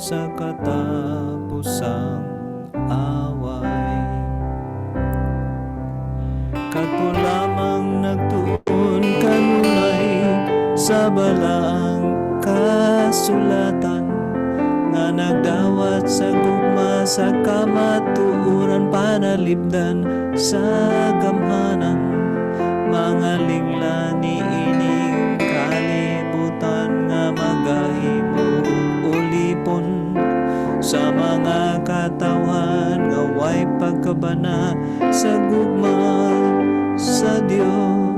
sa katapusang away. Kadto lamang nagtuon kanunay sa balaang kasulatan nga nagdawat sa gugma sa kamatuoran panalipdan sa gamhanan. Mga lingla ni ining kalibutan nga magahimo ulipon sa mga katawan nga way pagkabana sa gugma sa Dios.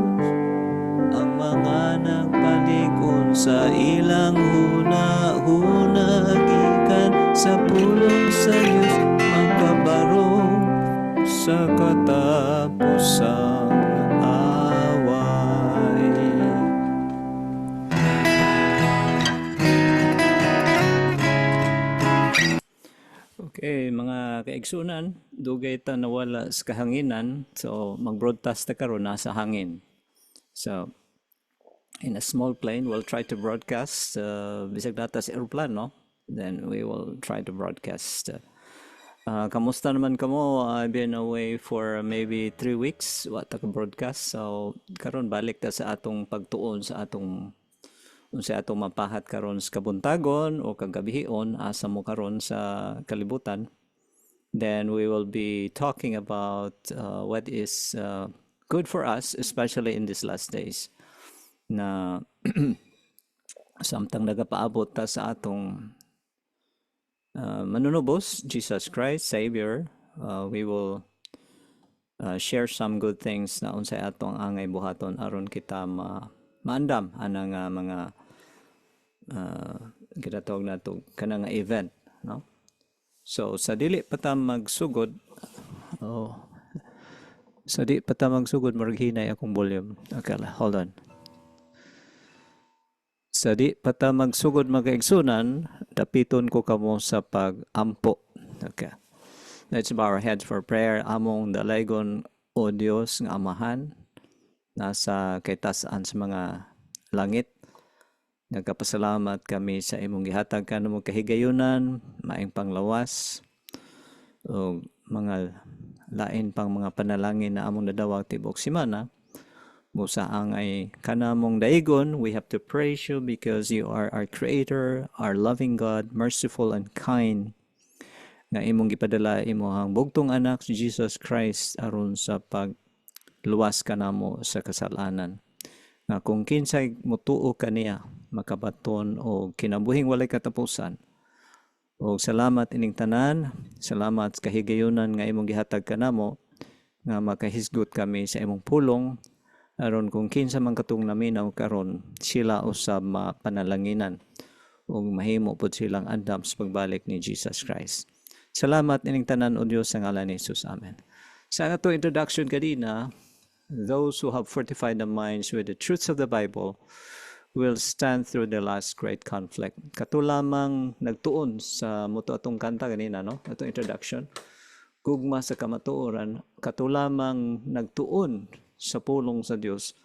Ang mga nagpalikon sa ilang huna-huna gikan sa pulong sa Dios magkabarog sa katapusang away. Okay, mga kaigsunan, dugay ta nawala sa kahanginan, so mag-broadcast ta karon nasa hangin. So in a small plane, we'll try to broadcast bisag data sa aeroplano, then we will try to broadcast. Kamusta naman kamo? I've been away for maybe 3 weeks wa ta ka broadcast, so karon balik ta sa atong pagtuon sa atong mapahat karon sa kabuntagon o kagabihon asa mo karon sa kalibutan. Then we will be talking about what is good for us, especially in these last days, na samtang nagapaabot ta sa atong manunubos, Jesus Christ, Savior. We will share some good things na unsay atong angay buhaton aron kita maandam anang mga ginatawag nato kanang event, no? So sa dili pa ta magsugod, marghinay akong volume. Okay, hold on. Sa di pa ta magsugod magaigsunan, dapiton ko kamo sa pag-ampo. Okay. Let's bow our heads for prayer. Among dalaygon o Dios nga Amahan, nasa kaytasaan sa mga langit. Nagkapasalamat kami sa imong gihatag kanimo kahigayunan, maing panglawas, o mga lain pang mga panalangin na among nadawag tibok simana. Musa ang ay kanamong daigon, we have to praise you because you are our creator, our loving God, merciful and kind. Nga imong gipadala imong bugtong anak si Jesus Christ aron sa pagluwas kanamo sa kasalanan. Nga kung kinsay mutuo kaniya makabaton o kinabuhing walay katapusan. O salamat ining tanan, salamat sa kahigayunan nga imong gihatag kanamo nga makahisgot kami sa imong pulong aron kung kinsa man katong naminaw karon sila usab mapanalanginan ug mahimo pud silang andam sa pagbalik ni Jesus Christ. Salamat ining tanan o Dios sa ngalan ni Jesus. Amen. Sa ato introduction kadina, those who have fortified their minds with the truths of the Bible will stand through the last great conflict. Katulamang nagtuon sa muto atong kanta kanina, no? Atong introduction. Gugma sa kamatuoran, katulamang nagtuon sa pulong sa Dios,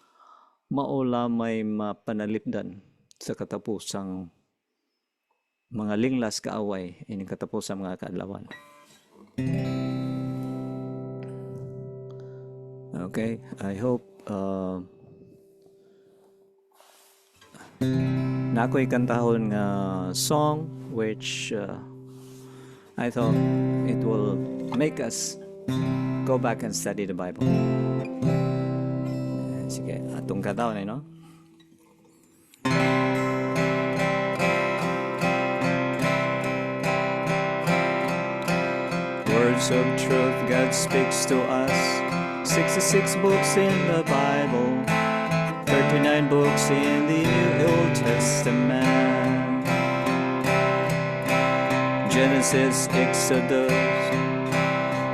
maula may mapanalipdan sa katapusang mga linglas kaaway, ining katapusang mga kaadlawan. Okay, I hope na ako'y kantahon nga song which I thought it will make us go back and study the Bible. Sige, atong kantahon no? Words of truth God speaks to us. 66 books in the Bible, 39 books in the Old Testament. Genesis, Exodus,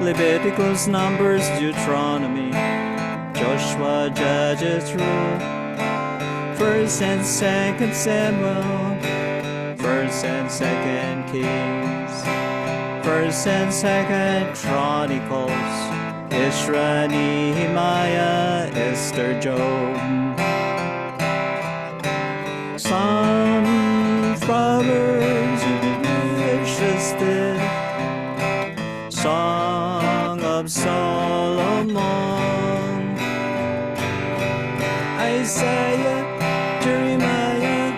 Leviticus, Numbers, Deuteronomy, Joshua, Judges, Ruth, 1st and 2nd Samuel, 1st and 2nd Kings, 1st and 2nd Chronicles, Ezra, Nehemiah, Esther, Job, Psalms, Proverbs, Isaiah, Jeremiah,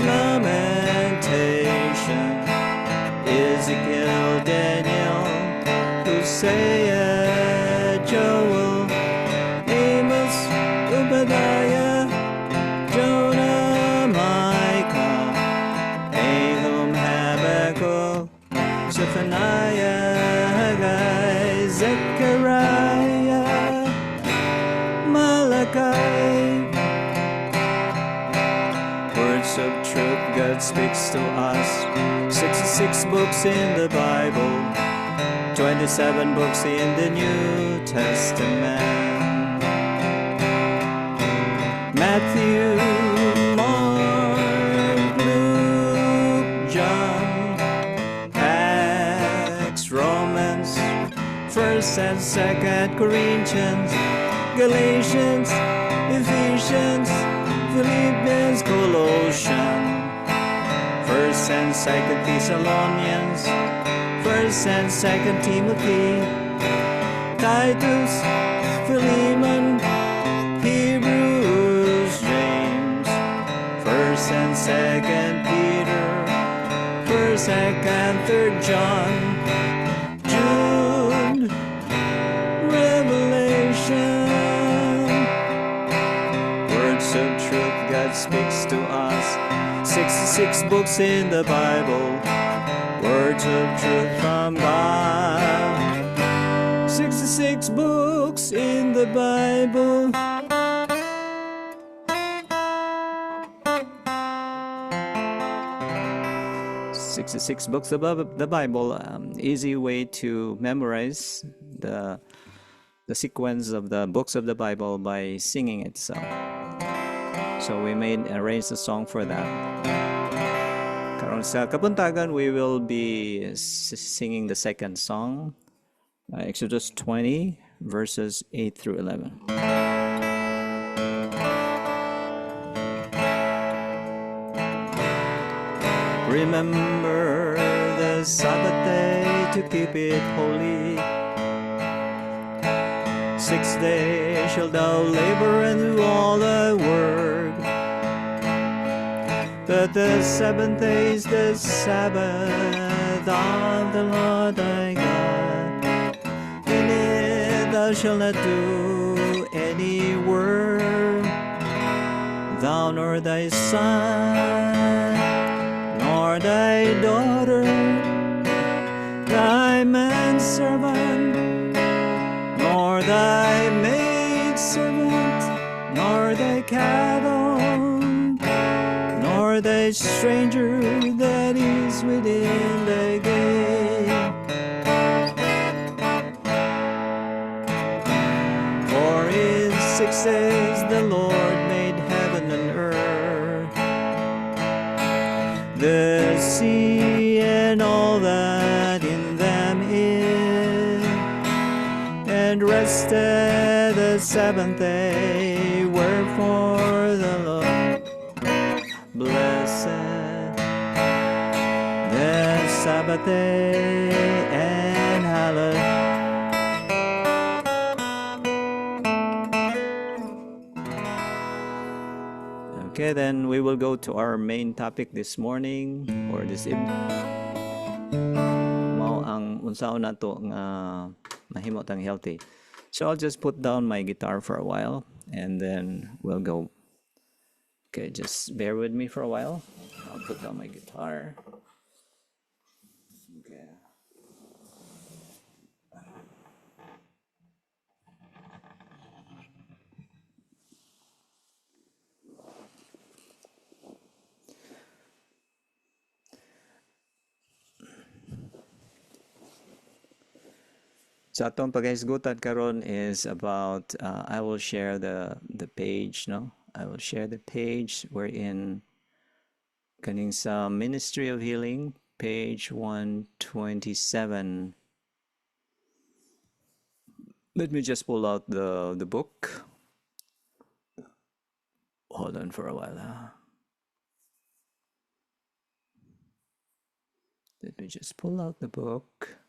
Lamentation, Ezekiel, Daniel, Hosea, Joel, Amos, Obadiah, Jonah, Micah, Nahum, Habakkuk, Zephaniah, Haggai, Zechariah, Malachi. Words of truth God speaks to us. 66 books in the Bible, 27 books in the New Testament. Matthew, Mark, Luke, John, Acts, Romans, 1st and 2nd Corinthians, Galatians, Ephesians, Philippians, Colossians, 1st and 2nd Thessalonians, 1st and 2nd Timothy, Titus, Philemon, Hebrews, James, 1st and 2nd Peter, 1st, 2nd, 3rd John, Jude, Revelation. Words of truth God speaks to us. 66 books in the Bible, words of truth from God. 66 books in the Bible. Six books above the Bible. Easy way to memorize the sequence of the books of the Bible by singing it. So we may arrange a song for that. Karon sa Kabuntagan, we will be singing the second song, Exodus 20, verses 8 through 11. Remember the Sabbath day to keep it holy. 6 days shalt thou labor and do all thy work, but the 7th day is the Sabbath of the Lord thy God. In it thou shalt not do any work, thou nor thy son, nor thy daughter, thy manservant, nor thy maidservant, nor thy cattle, nor thy stranger that is within the gate. For in 6 days the Lord made heaven and earth, the sea and all that in them is, and rested the 7th day. Wherefore the Lord blessed the Sabbath day and hallowed. Okay, then we will go to our main topic this morning or this evening. Mao ang unsaon nato nga mahimo tang healthy. So I'll just put down my guitar for a while and then we'll go. Okay, just bear with me for a while. I'll put down my guitar. Okay. Sa atong paghisgutan karon is about I will share the page, no? I will share the page wherein kaning sa Ministry of Healing, page 127. Let me just pull out the book. Hold on for a while. Let me just pull out the book.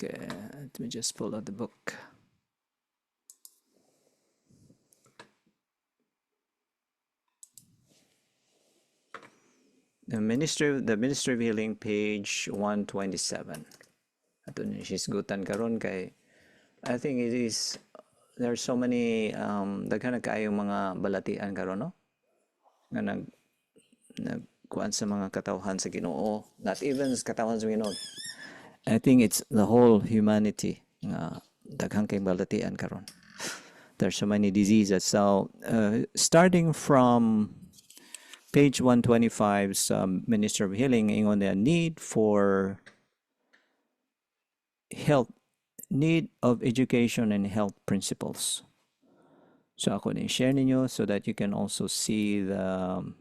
Okay, let me just pull out the book. The Ministry of Healing, page 127. Ato ni hisgutan karon kay I think it is there are so many daghan na kaayong mga balatian karon, no? Nga nagkuan sa mga katawhan sa Ginoo, not even sa katawhan sa Ginoo. I think it's the whole humanity nga daghang kay balatian karon. There's so many diseases. So starting from page 125 sa Minister of Healing, ingon the need for health, need of education and health principles. So ako ni share ninyo so that you can also see the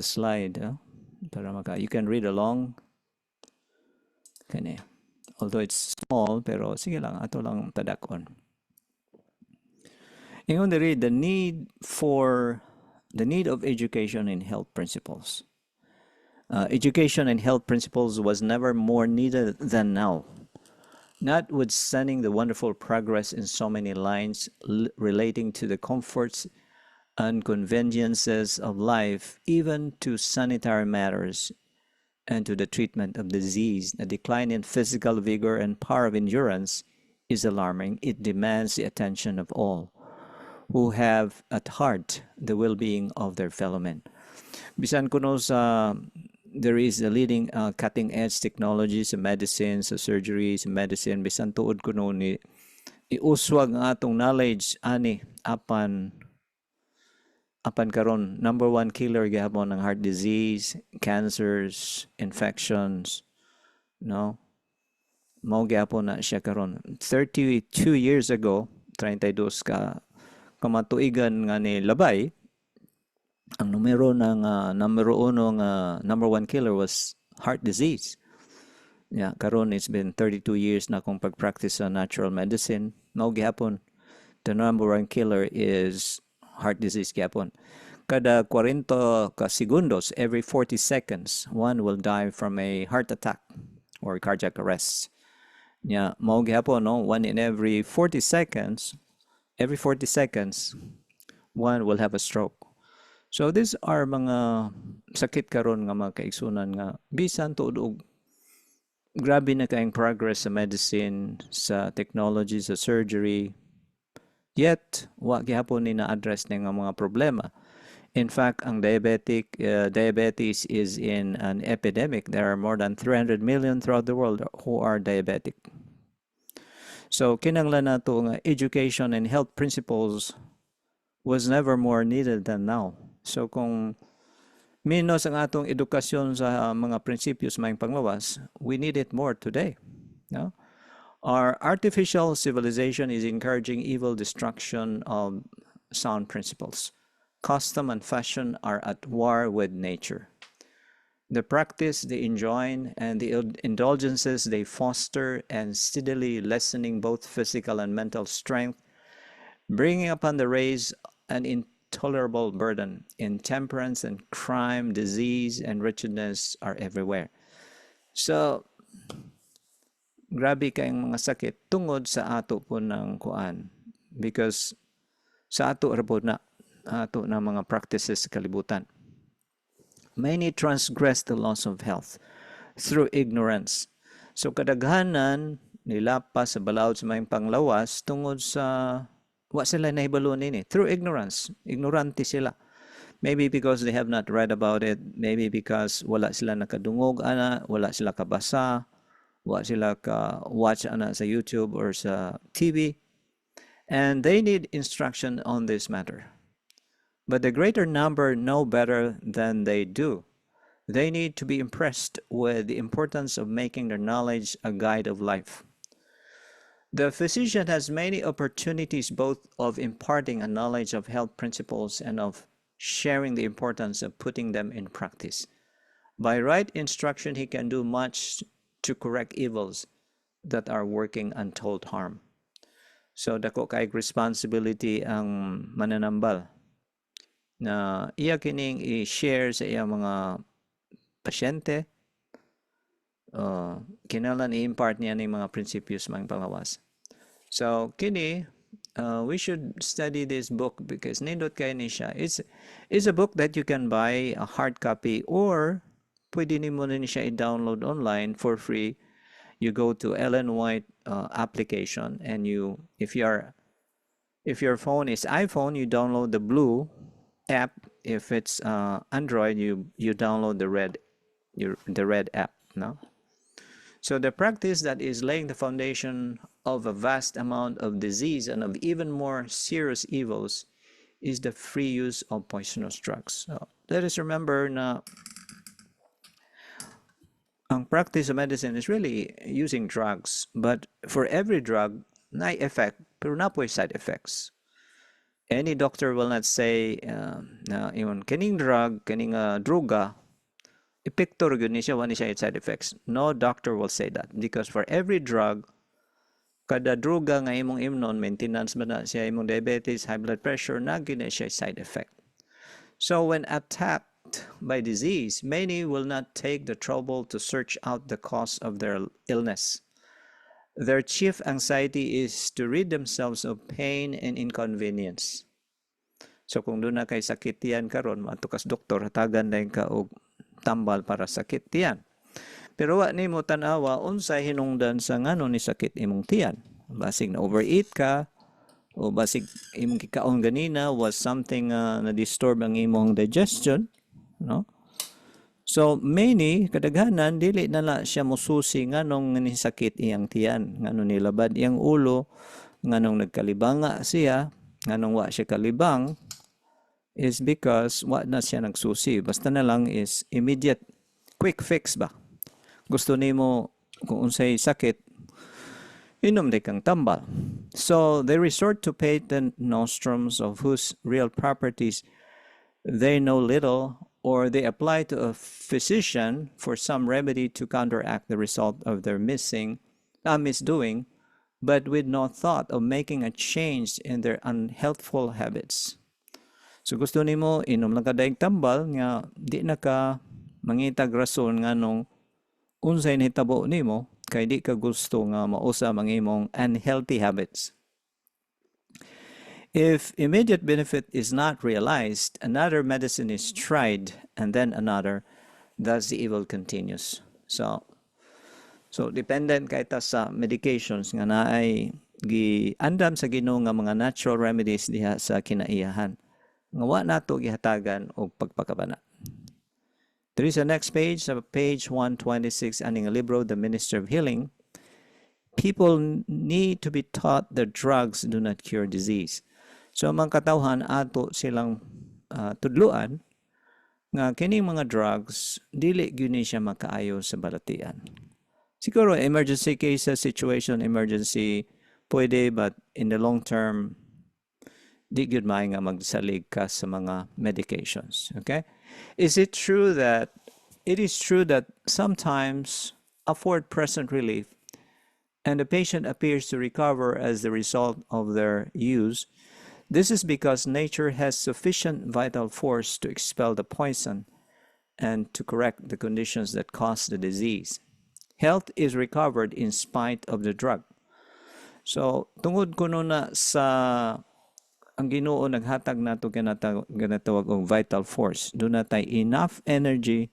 slide, para you can read along kani. Although it's small, pero sige lang, ato lang tadakon. Ingon diri the need of education and health principles. Education and health principles was never more needed than now. Notwithstanding the wonderful progress in so many lines relating to the comforts and conveniences of life, even to sanitary matters and to the treatment of disease, a decline in physical vigor and power of endurance is alarming. It demands the attention of all who have at heart the well-being of their fellow men. Bisan kuno sa there is a leading cutting-edge technology sa medicine, sa surgery, sa medicine, bisan tuod kuno ni iuswag ang atong knowledge ani apan karon number one killer gihapon ng heart disease, cancers, infections, no? Mao gihapon na siya karon. 32 years ago, 32 ka kamatuigan nga ni labay, ang numero number one killer was heart disease. Yeah, karon it's been 32 years na akong pag-practice sa natural medicine. Mao gihapon the number one killer is heart disease gihapon. Kada 40 ka segundos, every 40 seconds, one will die from a heart attack or cardiac arrest. Yeah, mao gihapon, no? One in every 40 seconds, one will have a stroke. So these are mga sakit karon nga mga kaigsunan nga bisan tuod og grabe na kayong progress sa medicine, sa technology, sa surgery, yet wa gihapon ni na-address nga mga problema. In fact, ang diabetes is in an epidemic. There are more than 300 million throughout the world who are diabetic. So kinahanglan nato nga education and health principles was never more needed than now. So kung minos ang atong edukasyon sa mga prinsipyos mayong panglawas, we need it more today. No? Our artificial civilization is encouraging evil destruction of sound principles. Custom and fashion are at war with nature. The practice they enjoin and the indulgences they foster and steadily lessening both physical and mental strength, bringing upon the race an intolerable burden. Intemperance and crime, disease and wretchedness are everywhere. So, grabe kayong mga sakit tungod sa ato po ng kuan. Because sa ato rabod na ato na mga practices sa kalibutan. Many transgress the laws of health through ignorance. So kadaghanan nila pa sa balaod sa mayong panglawas tungod sa wa sila nahibalo nini through ignorance. Ignorante sila. Maybe because they have not read about it, maybe because wala sila nakadungog ana, wala sila kabasa, wala sila ka watch ana sa YouTube or sa TV. And they need instruction on this matter. But the greater number know better than they do. They need to be impressed with the importance of making their knowledge a guide of life. The physician has many opportunities both of imparting a knowledge of health principles and of sharing the importance of putting them in practice. By right instruction, he can do much to correct evils that are working untold harm. So dako kay responsibility ang mananambal na iya kining i-share sa iyang mga pasyente kinahanglan i-impart niya ng mga prinsipyos mga pangawas. So kini we should study this book because nindot kay ni siya. It's a book that you can buy a hard copy or pwede nimo na ni siya i-download online for free. You go to Ellen White application and if your phone is iPhone, you download the blue app. If it's Android, you download the red app. No. So the practice that is laying the foundation of a vast amount of disease and of even more serious evils is the free use of poisonous drugs. So let us remember na ang practice of medicine is really using drugs, but for every drug, na effect, pero na po side effects. Any doctor will not say na yung kaning drug, kaning druga, epekto yun siya, wala siya side effects. No doctor will say that because for every drug, kada druga nga imong imnon, maintenance ba na siya imong diabetes, high blood pressure, na gina siya side effect. So when attacked by disease, many will not take the trouble to search out the cause of their illness. Their chief anxiety is to rid themselves of pain and inconvenience. So kung doon na kay sakit yan karon, matukas doktor, hatagan na ka og tambal para sakit tiyan. Pero wa nimo tan-awa unsay hinungdan sa ngano ni sakit imong tiyan. Basig na overeat ka o basig imong kikaon ganina was something na disturb ang imong digestion, no? So many kadaghanan dili na la siya mosusi nganong ni sakit iyang tiyan, ngano nilabad iyang ulo, nganong nagkalibanga siya, nganong wa siya kalibang is because wa na siya nagsusi. Basta na lang is immediate quick fix ba. Gusto nimo kung unsay sakit, inom di kang tambal. So they resort to patent nostrums of whose real properties they know little, or they apply to a physician for some remedy to counteract the result of their misdoing, but with no thought of making a change in their unhealthful habits. So gusto nimo inom lang ka daig tambal nga di na ka mangitag rason nganong unsay nahitabo nimo kay di ka gusto nga mausa ang imong unhealthy habits. If immediate benefit is not realized, another medicine is tried and then another, thus the evil continues. So dependent kay ta sa medications nga naay giandam sa Ginoo nga mga natural remedies diha sa kinaiyahan. Nga wa nato gihatagan og pagpakabana. There is a next page, page 126, aning libro, The Minister of Healing. People need to be taught that drugs do not cure disease. So mga katawhan ato silang tudluan nga kining mga drugs dili gyud ni siya makaayo sa balatian. Siguro emergency cases, situation emergency pwede, but in the long term di gyud maayo nga magsalig ka sa mga medications. Okay? It is true that sometimes afford present relief and the patient appears to recover as the result of their use. This is because nature has sufficient vital force to expel the poison and to correct the conditions that cause the disease. Health is recovered in spite of the drug. So, tungod kuno na sa ang Ginoo naghatag nato ganatawag og vital force. Do na tay enough energy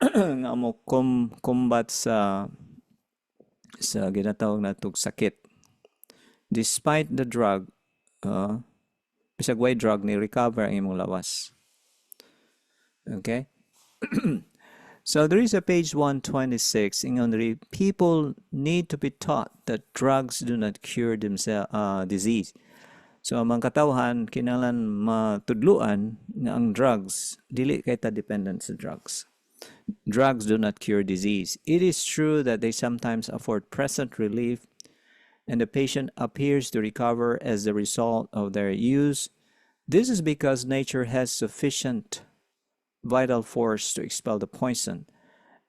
nga mo combat sa ginatawag natong sakit. Despite the drug, bisag way drug ni recover ang imong lawas. Okay? So there is a page 126 ingon people need to be taught that drugs do not cure disease. So ang katawhan kinahanglan matudluan nga ang drugs dili kay ta dependent sa drugs. Drugs do not cure disease. It is true that they sometimes afford present relief and the patient appears to recover as the result of their use. This is because nature has sufficient vital force to expel the poison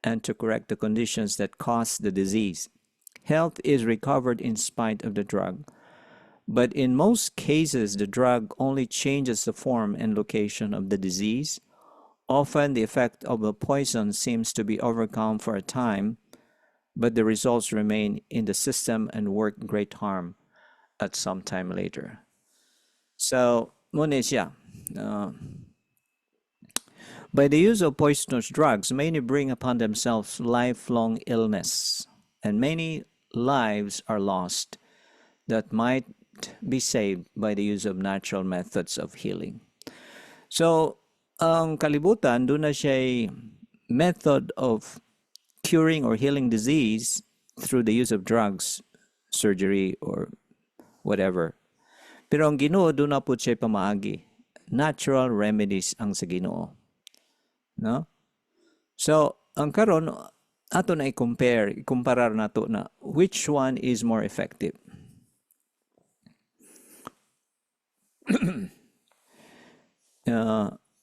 and to correct the conditions that cause the disease. Health is recovered in spite of the drug. But in most cases, the drug only changes the form and location of the disease. Often, the effect of the poison seems to be overcome for a time, but the results remain in the system and work great harm at some time later. So, muna siya. By the use of poisonous drugs, many bring upon themselves lifelong illness, and many lives are lost that might be saved by the use of natural methods of healing. So, ang kalibutan, doon na siya method of curing or healing disease through the use of drugs, surgery, or whatever. Pero ang Ginoo, doon na po siya pamaagi. Natural remedies ang sa Ginoo. No? So, ang karon ato na ikumparar nato na which one is more effective.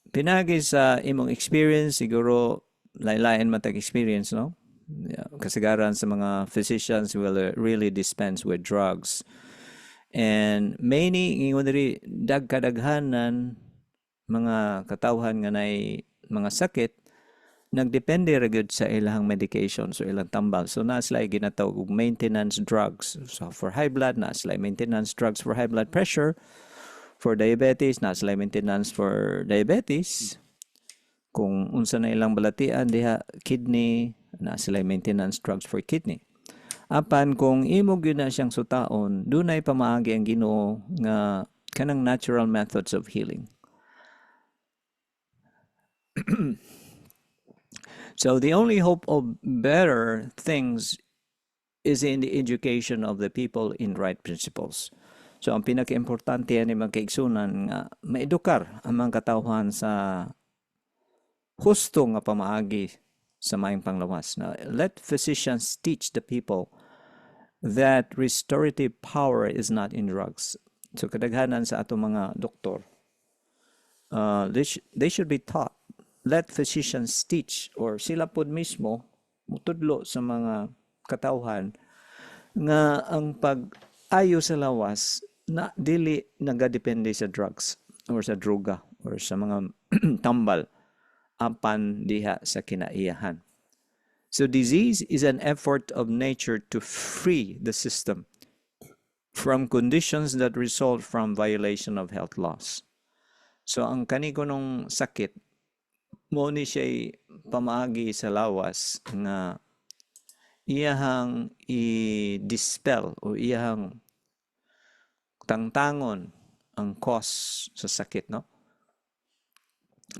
Pinagi sa imong experience, siguro laylayan matag experience, no? Kasagaran sa mga physicians will really dispense with drugs. And many ingon diri dagkadaghanan mga katawhan nga nay mga sakit nagdepende ra gyud sa ilang medication so ilang tambal. So na sila ginatawag og maintenance drugs. So for high blood na sila maintenance drugs for high blood pressure. For diabetes na sila maintenance for diabetes. Kung unsa na ilang balatian diha kidney na sila maintenance drugs for kidney. Apan kung imo gyud na siyang sutaon, dunay pamaagi ang Ginoo nga kanang natural methods of healing. So the only hope of better things is in the education of the people in right principles. So ang pinaka-importante ni mga kaigsunan nga maedukar ang mga katawhan sa husto nga pamaagi sa maayong panglawas. Now, let physicians teach the people that restorative power is not in drugs. So kadaghanan sa atong mga doktor, they should be taught. Let physicians teach or sila pod mismo mutudlo sa mga katawhan nga ang pag-ayo sa lawas na dili nagadepende sa drugs or sa droga or sa mga tambal apan diha sa kinaiyahan. So disease is an effort of nature to free the system from conditions that result from violation of health laws. So ang kanigonong sakit mo ni siya pamaagi sa lawas nga iyahang i-dispel o iyahang tangtangon ang cause sa sakit, no?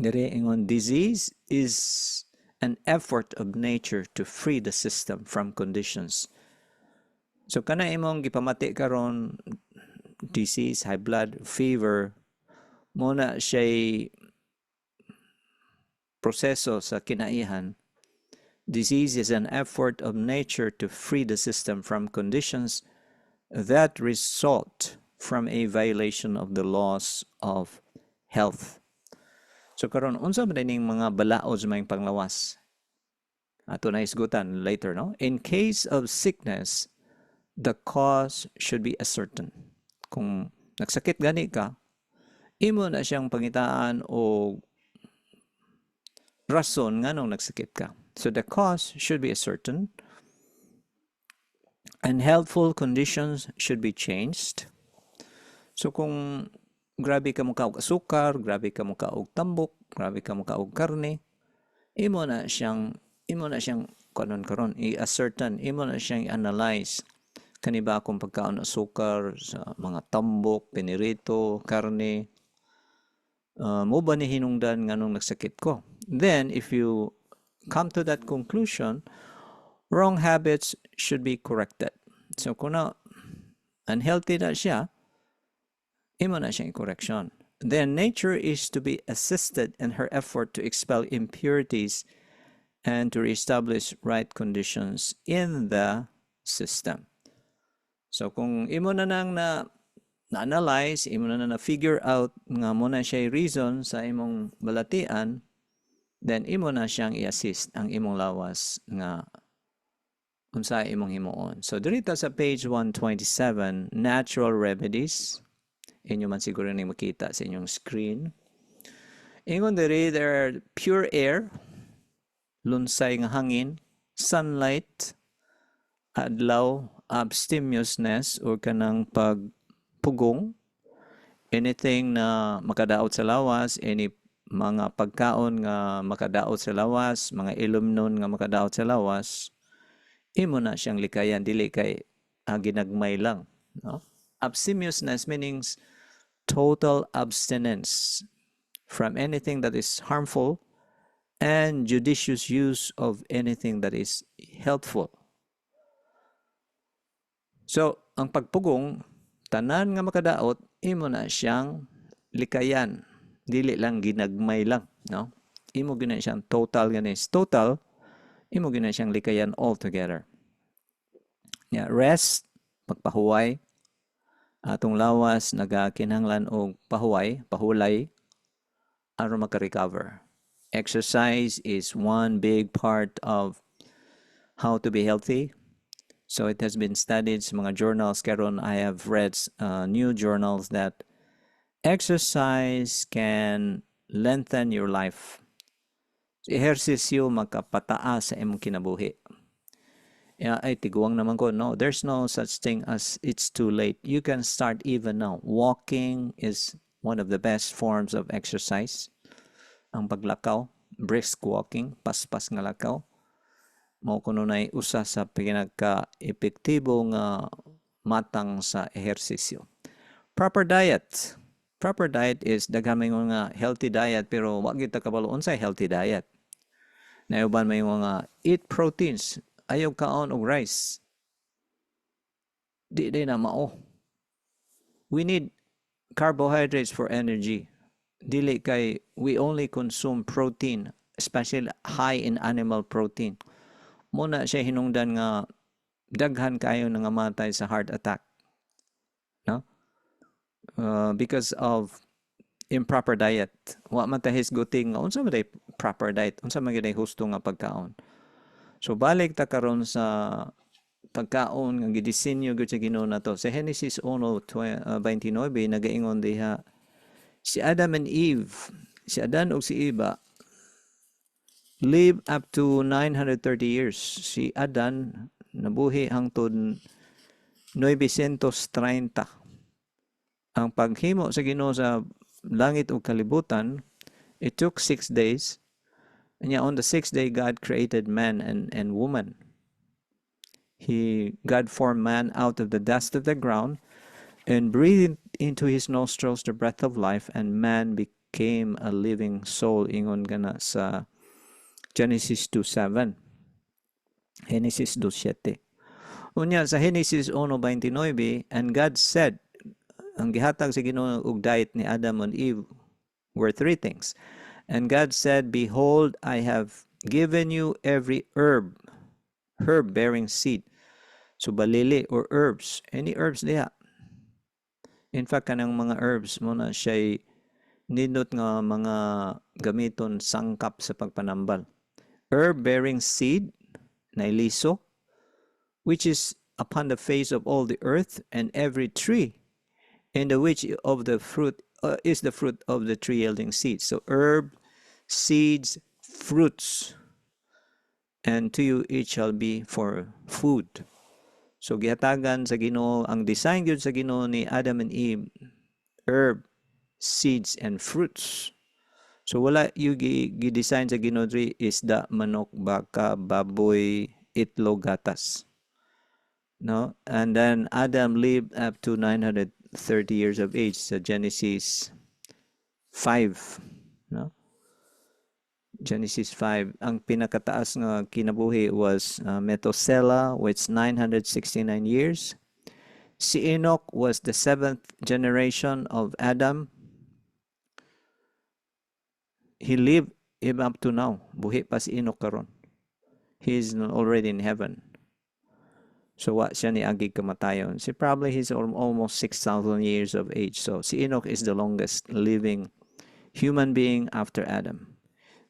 Dire ingon, disease is an effort of nature to free the system from conditions. So kana imong gipamati karon disease, high blood, fever, mo na siya proseso sa kinaihan. Disease is an effort of nature to free the system from conditions that result from a violation of the laws of health. So karon unsa man ning mga balaod sa mayong panglawas? Ato na isgutan later, no? In case of sickness, the cause should be ascertained. Kung nagsakit gani ka, imo na siyang pangitaan o rason nganong nagsakit ka. So the cause should be ascertained, and healthful conditions should be changed. So kung grabe ka mo kaog asukar, grabe ka mo kaog tambok, grabe ka mo kaog karne, imo na siyang karon i-ascertain, imo na siyang i-analyze kani ba akong pagkaon asukar sa mga tambok, pinirito, karne, mo ba ni hinungdan nganong nagsakit ko? Then if you come to that conclusion, wrong habits should be corrected. So kung na unhealthy na siya, imo na siyang correction. Then nature is to be assisted in her effort to expel impurities and to reestablish right conditions in the system. So kung imo na nang na-analyze, imo na figure out nga mo na siya reason sa imong balatian, then imo na siyang i-assist ang imong lawas nga unsa imong himuon. So dito sa page 127, natural remedies. Inyo man siguro ni makita sa inyong screen. Ingon diri, there are pure air, lunsay nga hangin, sunlight, adlaw abstemiousness or kanang pagpugong, anything na makadaot sa lawas, any mga pagkaon nga makadaot sa lawas, mga ilumnon nga makadaot sa lawas, imo na siyang likayan, dili kay ginagmay lang. No? Abstemiousness means total abstinence from anything that is harmful and judicious use of anything that is helpful. So, ang pagpugong, tanan nga makadaot, imo na siyang likayan. Dili lang ginagmay lang, no? Imo gina siyang total ganis. Total, imo gina siyang likayan altogether. Yeah, rest, pagpahuway, atong lawas nagakinahanglan og pahulay aron maka-recover. Exercise is one big part of how to be healthy. So it has been studied sa mga journals karon. I have read new journals that exercise can lengthen your life. Ehersisyo makapataas sa imong kinabuhi. Ay tiguang naman ko, no, there's no such thing as it's too late. You can start even now. Walking is one of the best forms of exercise. Ang paglakaw, brisk walking, paspas nga lakaw, mao kuno nay usa sa pinagka-epektibo nga matang sa ehersisyo. Proper diet. Proper diet is daghang nga healthy diet pero wa gyud ta kabalo unsay healthy diet. Nauban may mga eat proteins, ayaw kaon og rice. Di na mao. We need carbohydrates for energy. Dili kay we only consume protein, especially high in animal protein. Muna siya hinungdan nga daghan kayo nga matay sa heart attack. No? Because of improper diet. Wa man ta hisguting nga unsa man proper diet, unsa man gyud husto nga pagkaon. So balik ta karon sa pagkaon nga gidisenyo gyud sa Ginoo nato. Sa Genesis 1:29 nagaingon diha si Adam and Eve, si Adan ug si Eva live up to 930 years. Si Adan nabuhi hangtod 930. Ang paghimo sa Ginoo sa langit ug kalibutan, it took 6 days. And on the 6th day, God created man and woman. God formed man out of the dust of the ground and breathed into his nostrils the breath of life, and man became a living soul. Ingon gana sa Genesis 2:7. Genesis 2:7. Unya sa Genesis 1:29, and God said, ang gihatag sa Ginoo og diet ni Adam and Eve were 3 things. And God said, behold, I have given you every herb bearing seed. So balili or herbs, any herbs diha. In fact, kanang mga herbs mo na siya'y nindot nga mga gamiton sangkap sa pagpanambal. Herb bearing seed, na liso, which is upon the face of all the earth, and every tree, in the which of the fruit is the fruit of the tree yielding seeds. So herb, seeds, fruits, and to you it shall be for food. So gihatagan sa Ginoo, ang design gyud sa Ginoo ni Adam and Eve, herb, seeds, and fruits. So wala yung gi-design sa Ginoo diri isda, manok, baka, baboy, itlog, gatas. No? And then Adam lived up to 930 years of age sa Genesis 5. No? Genesis 5. Ang pinakataas nga kinabuhi was Methuselah, which 969 years. Si Enoch was the 7th generation of Adam. He lived even up to now. Buhi pa si Enoch karon. He is already in heaven. So wa siya ni agig kamatayon. He's almost 6,000 years of age. So si Enoch is the longest living human being after Adam.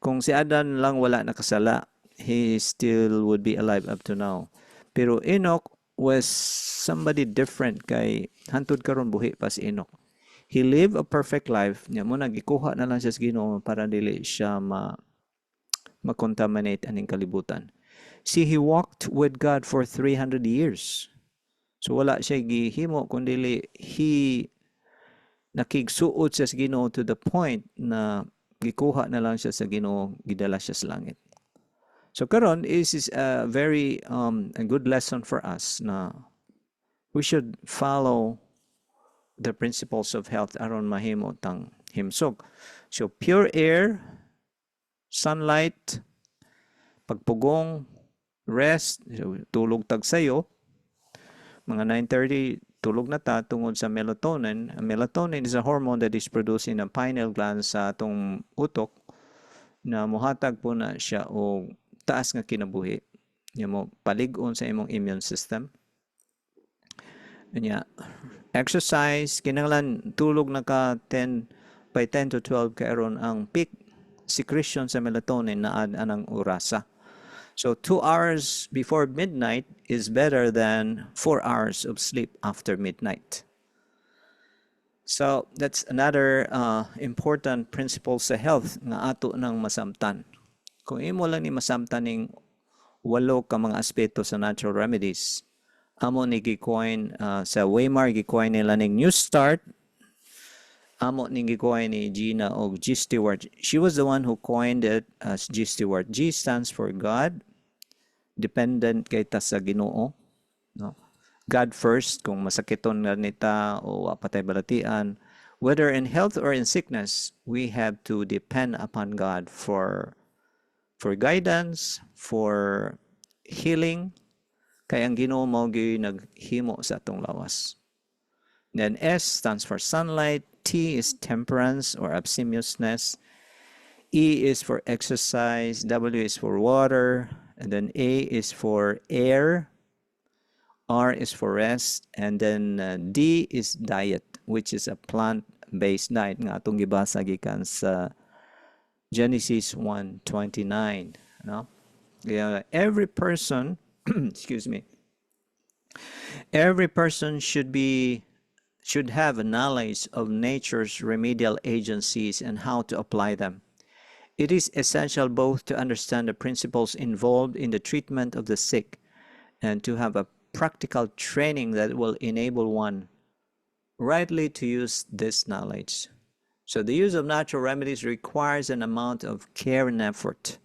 Kung si Adan lang wala nakasala, he still would be alive up to now. Pero Enoch was somebody different kay hantod karon buhi pa si Enoch. He lived a perfect life. Nya mo nagikuha na lang siya sa Ginoo para dili siya ma-contaminate aning kalibutan. See, he walked with God for 300 years. So wala siya gihimo kundi he nakigsuot siya sa Ginoo to the point na gikuha na lang siya sa Ginoo, gidala siya sa langit. So karon is a very a good lesson for us na we should follow the principles of health aron mahimo tang himsog. So pure air, sunlight, pagpugong, rest, tulog tag sayo, mga 9:30 tulog na ta tungod sa melatonin. Melatonin is a hormone that is produced in the pineal gland sa atong utok na muhatag po na siya og taas nga kinabuhi. Nya mo palig-on sa imong immune system. Nya exercise kinahanglan tulog na ka 10 by 10 to 12 karon ang peak secretion sa melatonin na anang orasa. So 2 hours before midnight is better than 4 hours of sleep after midnight. So that's another important principle sa health nga ato nang masamtan. Kung imo lang ni masamtan ning 8 ka mga aspeto sa natural remedies, amo ni gikoin sa Weimar gikoin nila ning New Start, amo ni gikoin ni Gina og G. Stewart. She was the one who coined it as G. Stewart. G stands for God, dependent kay ta sa Ginoo, no? God first kung masakiton nga nita o patay balatian, whether in health or in sickness, we have to depend upon God for guidance, for healing. Kay ang Ginoo mao gyud naghimo sa atong lawas. Then S stands for sunlight, T is temperance or abstemiousness, E is for exercise, W is for water, and then A is for air, R is for rest, and then D is diet, which is a plant-based diet nga atong gibasa gikan sa Genesis 1:29, no? Every person excuse me, every person should have a knowledge of nature's remedial agencies and how to apply them. It is essential both to understand the principles involved in the treatment of the sick and to have a practical training that will enable one rightly to use this knowledge. So the use of natural remedies requires an amount of care and effort,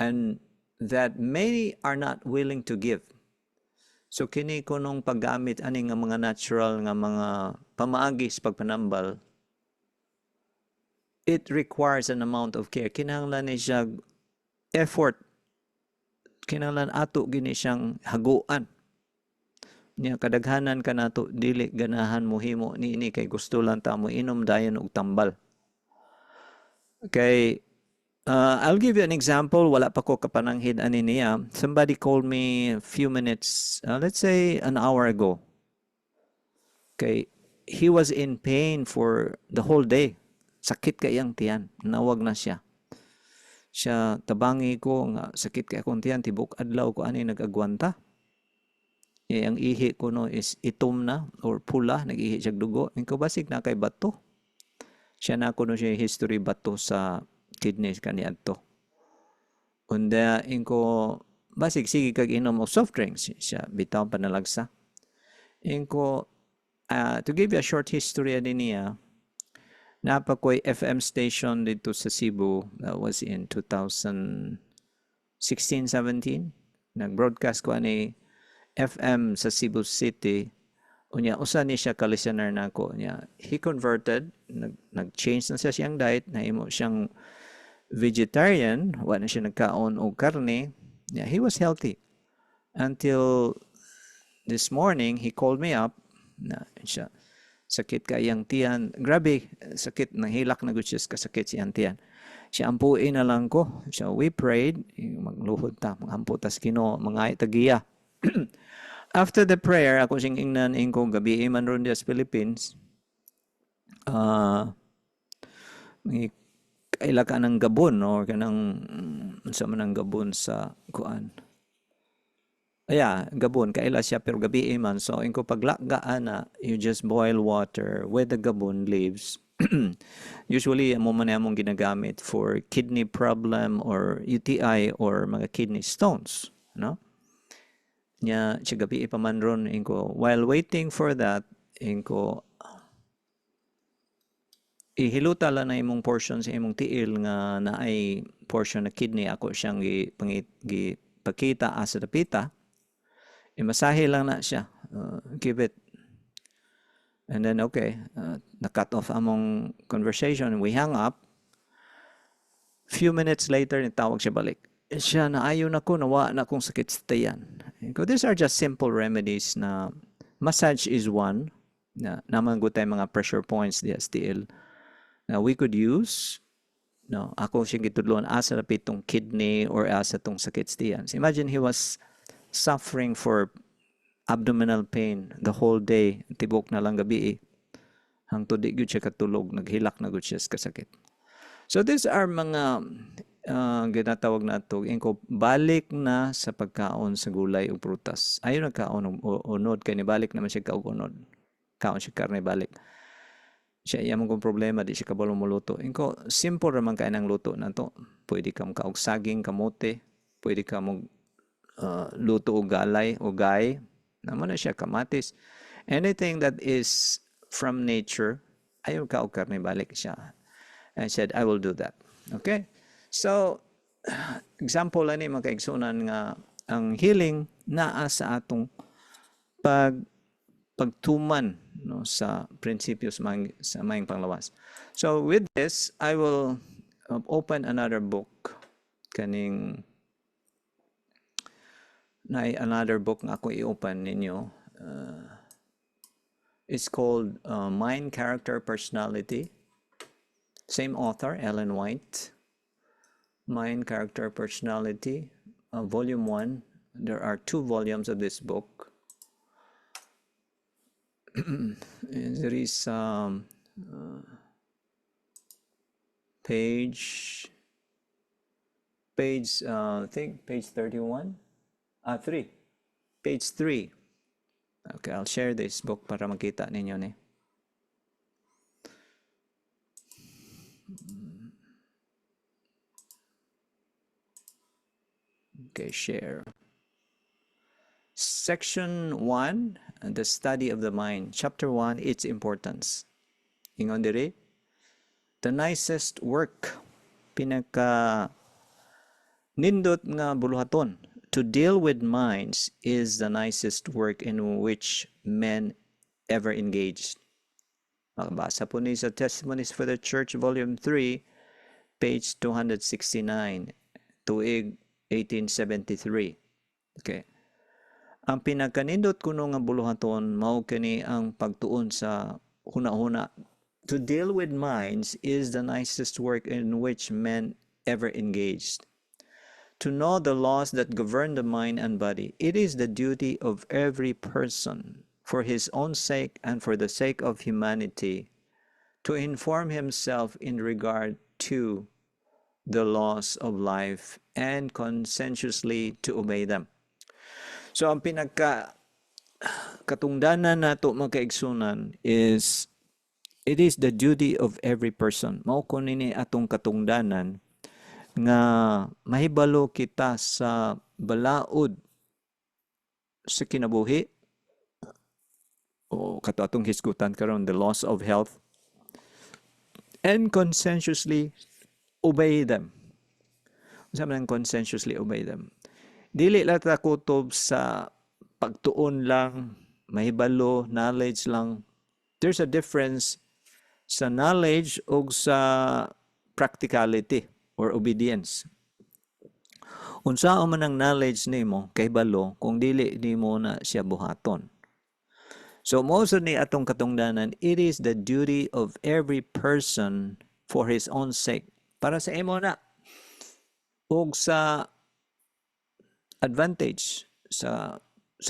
and that many are not willing to give. So kini kunong paggamit ani nga mga natural nga mga pamaagi sa pagpanambal, it requires an amount of care. Kinahanglan ni siya effort. Kinahanglan ato gini siyang haguan. Nya kadaghanan ka nato dili ganahan mo himo niini kay gusto lang ta mo inom dayon og tambal. Okay, I'll give you an example. Wala pa ko kapananghid ani niya. Somebody called me a few minutes, let's say an hour ago. Okay, he was in pain for the whole day. Sakit kayang tiyan, nawag na siya. Siya tabangi ko nga sakit kay akong tiyan, tibok adlaw ko ani nag-agwanta. Ang ihi ko no is itom na or pula, nag-ihi siya dugo. Ingko basig na kay bato. Siya na ko no siya history bato sa kidneys kaniadto. Unda ingko basig sige kag inom og soft drinks, siya bitaw panalagsa. Ingko to give you a short history ani niya, napakoy FM station dito sa Cebu. That was in 2016-17. Nag-broadcast ko ani FM sa Cebu City. Unya usa ni siya ka-listener nako niya. He converted, nag-change na siya siyang diet, nahimo siyang vegetarian, wa na siya nagkaon og karne. Yeah, he was healthy until this morning. He called me up na siya sakit kayang tiyan. Grabe, sakit, nahilak na gud siya kasakit siyang tiyan. Siya ampuin na lang ko. So we prayed, magluhod ta, magampo tas Ginoo, mga tagiya. After the prayer, ako sing ingnan ingko gabi man ron sa Philippines. Kaila ka ng gabon or kanang sa manang gabon sa kuan. Gabon, kaila siya pero gabi man. So, inko paglakgaan na, you just boil water with the gabon leaves. Usually, mo man among ginagamit for kidney problem or UTI or mga kidney stones. no? Nya siya gabi ipamanron inko while waiting for that inko ihiluta lang na imong portion sa imong tiil nga naay portion na kidney ako siyang gipakita asa dapita. Imasahe lang na siya. Give it. And then, okay, na-cut off among conversation. We hang up. Few minutes later, nitawag siya balik. Siya na ayaw na ko, nawa na kong sakit sa tiyan. These are just simple remedies na massage is one. Na naman ko tayo mga pressure points di STL. Na we could use. No, ako siya gitudlon asa na pitong kidney or asa tong sakit sa tiyan. So imagine he was suffering for abdominal pain the whole day, tibok na lang gabi hangtod di gyud siya katulog, naghilak na gyud siya sa kasakit. So these are mga ginatawag nato ingko balik na sa pagkaon sa gulay ug prutas. Ayon nagkaon unod kay ni balik naman siya kaog unod. Kaon siya karne balik. Siya iyang kung problema di siya kabalo muluto. Ingko simple ra man kay nang luto nato. Pwede ka kaog saging, kamote, pwede ka luto og galay o gay. Naman na siya kamatis. Anything that is from nature, ayaw ka o karne balik siya. I said, I will do that. Okay? So, example lang ni mga kaigsunan nga ang healing naa sa atong pagtuman no, sa prinsipyos sa mayang panglawas. So, with this, I will open another book kaning na another book nga ako i-open ninyo. It's called Mind, Character, Personality. Same author, Ellen White. Mind, Character, Personality, Volume 1. There are 2 volumes of this book. There is page, I think page 31. 3. Page 3. Okay, I'll share this book para makita ninyo ni. Okay, share. Section 1, the study of the mind. Chapter 1, its importance. Ingon diri, the nicest work, pinaka nindot nga buluhaton. To deal with minds is the nicest work in which men ever engaged. Makabasa po ni sa Testimonies for the Church, Volume 3, page 269, tuig 1873. Okay. Ang pinagkanindot kuno nga buluhaton mao kini ang pagtuon sa huna-huna. To deal with minds is the nicest work in which men ever engaged. To know the laws that govern the mind and body, it is the duty of every person, for his own sake and for the sake of humanity, to inform himself in regard to the laws of life and conscientiously to obey them. So ang katungdanan nato mga kaigsunan is it is the duty of every person. Mao ko nini atong katungdanan nga mahibalo kita sa balaod sa kinabuhi o kato atong hisgutan karon the laws of health and conscientiously obey them. Unsa man conscientiously obey them? Dili lang ta kutob sa pagtuon lang, mahibalo, knowledge lang. There's a difference sa knowledge o sa practicality or obedience. Unsa man ang knowledge nimo kay balo kung dili nimo na siya buhaton. So most of ni atong katungdanan, it is the duty of every person for his own sake. Para sa imo na ug sa advantage sa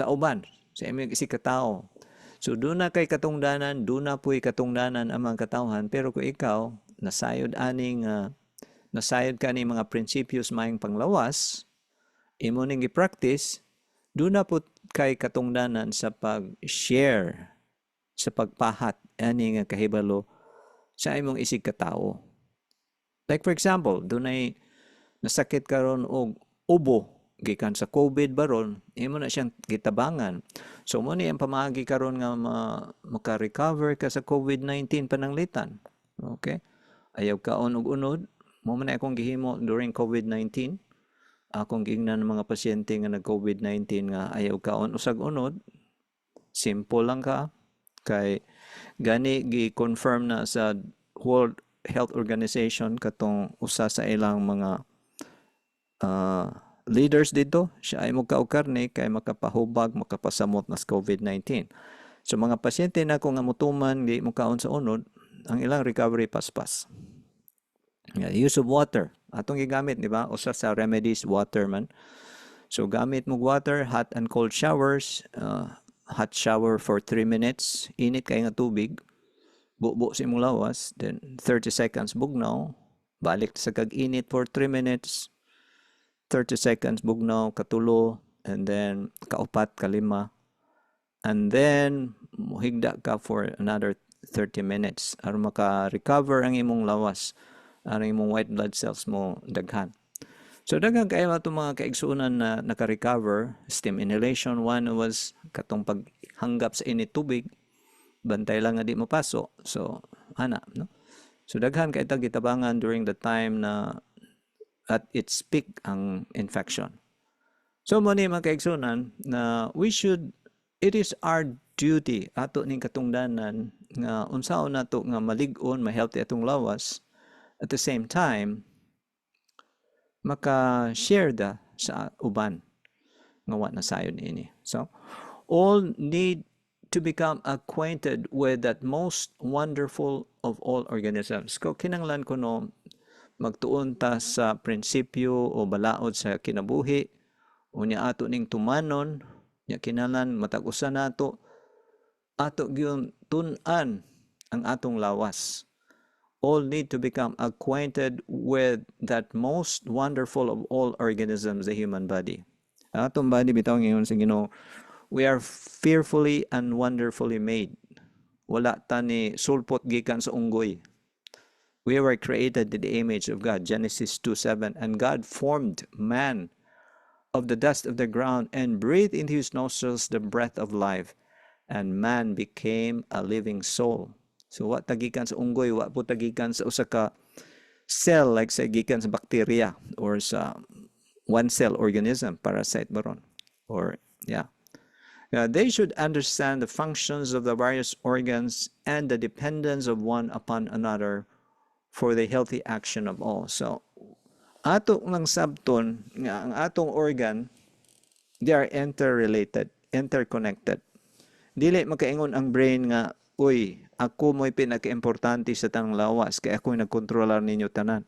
uban, sa imo si katao. So doon na kay katungdanan, doon na po'y katungdanan ang mga katawhan, pero kung ikaw nasayod ka ni mga prinsipyos mayang panglawas, imo ning i-practice, doon na po kay katungdanan sa pag-share, sa pagpahat, ani nga kahibalo sa imong isig katao. Like for example, doon ay nasakit karon og ubo gikan sa COVID baron, imo na siyang gitabangan. So mo ni ang pamaagi karon nga maka-recover ka sa COVID-19 pananglitan. Okay? Ayaw ka og-unod, mo man akong gihimo during COVID-19. Akong gingnan ng mga pasyente nga nag-COVID-19 nga ayaw kaon usag unod. Simple lang ka kay gani gi-confirm na sa World Health Organization katong usa sa ilang mga leaders dito, siya ay magkaog karne kay makapahubag, makapasamot na sa COVID-19. So mga pasyente na kung nga mutuman di mo kaon sa unod, ang ilang recovery paspas. Use of water, atong gigamit, di ba? Usa sa remedies, water man. So gamit mo water, hot and cold showers, hot shower for 3 minutes, init kay nga tubig, bubo sa imong lawas, then 30 seconds bugnaw, balik sa kag-init for 3 minutes, 30 seconds bugnaw, katulo, and then kaupat, kalima, and then muhigda ka for another 30 minutes aron maka-recover ang imong lawas, ang imong white blood cells mo daghan. So daghan kayo itong mga kaigsuunan na naka-recover. Steam inhalation, one was katong paghanggap sa init tubig, bantay lang nga di mapaso. So ana, no? So daghan kay itong gitabangan during the time na at its peak ang infection. So mo ni mga kaigsuunan na it is our duty ato ning katungdanan nga unsaon nato nga malig-on, ma-healthy atong lawas, at the same time maka-share da sa uban nga wa na sayon ini. So all need to become acquainted with that most wonderful of all organisms. Ko kinanglan ko no magtuon ta sa prinsipyo o balaod sa kinabuhi, unya ato ning tumanon, nya kinahanglan matag-usa nato ato gyud tun-an ang atong lawas. All need to become acquainted with that most wonderful of all organisms, the human body. Ang atong body bitaw ngayon sa Ginoo, we are fearfully and wonderfully made. Wala ta ni sulpot gikan sa unggoy. We were created in the image of God, Genesis 2:7. And God formed man of the dust of the ground and breathed into his nostrils the breath of life. And man became a living soul. So wa tagikan sa unggoy, wa po tagikan sa usa ka cell like sa gikan sa bacteria or sa one cell organism, parasite baron. Or yeah. They should understand the functions of the various organs and the dependence of one upon another for the healthy action of all. So, ato ng sabton nga ang atong organ, they are interrelated, interconnected. Dili makaingon ang brain nga, uy, ako mo'y pinaka-importante sa tang lawas, kaya ako'y nagkontrolar ninyo tanan.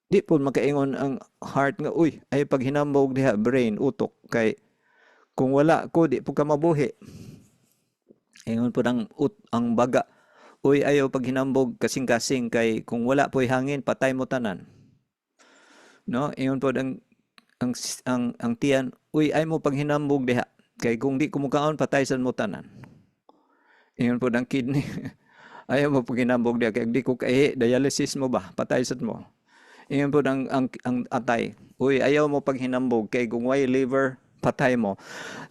Di po makaingon ang heart nga, uy, ay paghinambog diha, brain, utok, kay kung wala ko, di po ka mabuhi. Ingon po ang baga, uy, ayaw paghinambog kasing-kasing, kay kung wala po'y hangin, patay mo tanan. No? Ingon po ang tiyan, uy, ay mo paghinambog diha, kay kung di kumukaon, patay sa mo tanan. Ingon po ang kidney, ayaw mo paghinambog diha, kay di ko kaihi, dialysis mo ba, patay sa mo. Ingon po ang atay, uy, ayaw mo paghinambog, kay kung way liver, patay mo.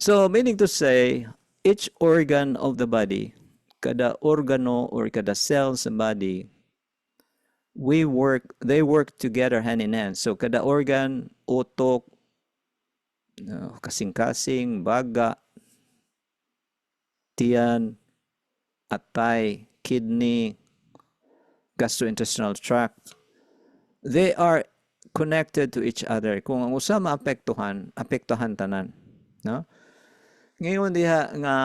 So, meaning to say, each organ of the body, kada organo or kada cell sa body, they work together hand in hand. So, kada organ, utok, kasing-kasing, baga, tiyan, atay, kidney, gastrointestinal tract, they are connected to each other. Kung ang usa maapektuhan, apektuhan tanan. No? Ngayon diha nga,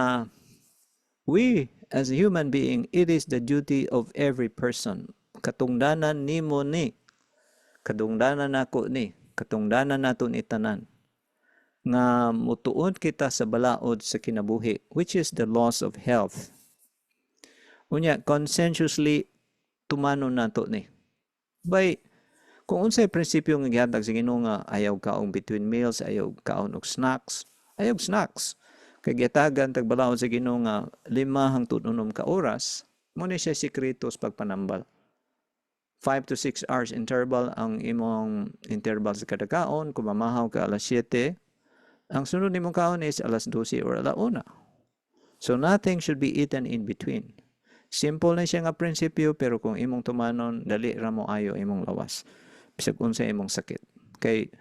we as a human being, it is the duty of every person. Katungdanan nimo ni, katungdanan nako ni, katungdanan naton itanan, nga mutuon kita sa balaod sa kinabuhi, which is the laws of health. Unya, conscientiously tumanon nato ni. By, kung unsay prinsipyo nga gihatag sa Ginoo nga ayaw kaong between meals, ayaw kaon og snacks, ayaw snacks. Kay gihatagan tagbalaod sa Ginoo nga 5 hangtod 6 ka oras, mo ni siya sekretos pagpanambal. 5 to 6 hours interval ang imong interval sa kada kaon. Kung mamahaw ka alas 7, ang sunod nimong kaon is alas 12 or alauna. So nothing should be eaten in between. Simple na siya nga prinsipyo, pero kung imong tumanon, dali ra mo ayo imong lawas. Bisag unsa imong sakit. Kay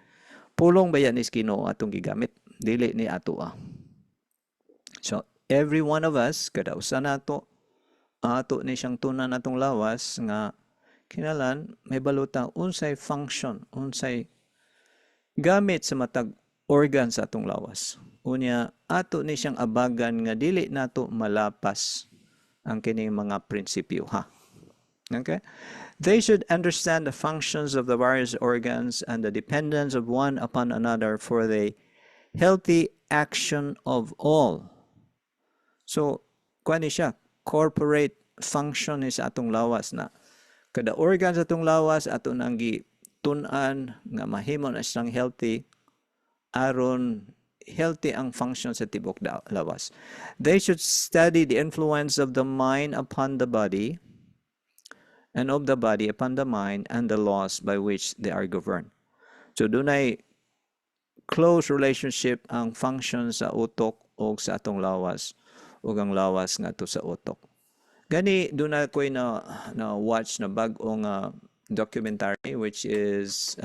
pulong ba yan is Ginoo atong gigamit, dili ni ato So every one of us, kada usa nato, ato ni siyang tunan atong lawas nga kinalan may balota unsay function, unsay gamit sa matag organ sa atong lawas. Unya ato ni siyang abagan nga dili nato malapas ang kining mga prinsipyo ha. Okay? They should understand the functions of the various organs and the dependence of one upon another for the healthy action of all. So, kuani siya, corporate function is atong lawas na kada organ sa atong lawas ato nang gitun-an nga mahimo na siyang healthy aron healthy ang function sa tibok lawas. They should study the influence of the mind upon the body and of the body upon the mind and the laws by which they are governed. So dunay close relationship ang function sa utok o sa atong lawas ug ang lawas nga to sa utok. Gani doon ko'y na watch na bag-ong documentary which is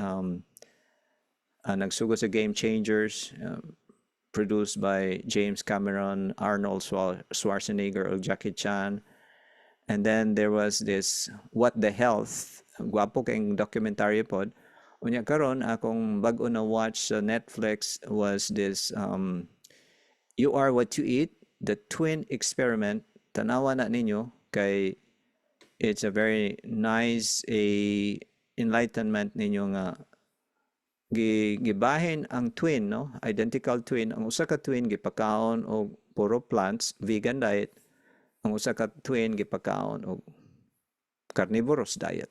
nagsugod sa Game Changers, produced by James Cameron, Arnold Schwarzenegger ug Jackie Chan. And then there was this What the Health, gwapo kayong documentary pod. Unya karon akong bag-o na watch sa Netflix was this You Are What You Eat, the twin experiment. Tanawa na ninyo kay it's a very nice enlightenment ninyo nga gibahin ang twin, no? Identical twin. Ang usa ka twin gipakaon og puro plants, vegan diet. Ang usa ka twin gipakaon og carnivorous diet.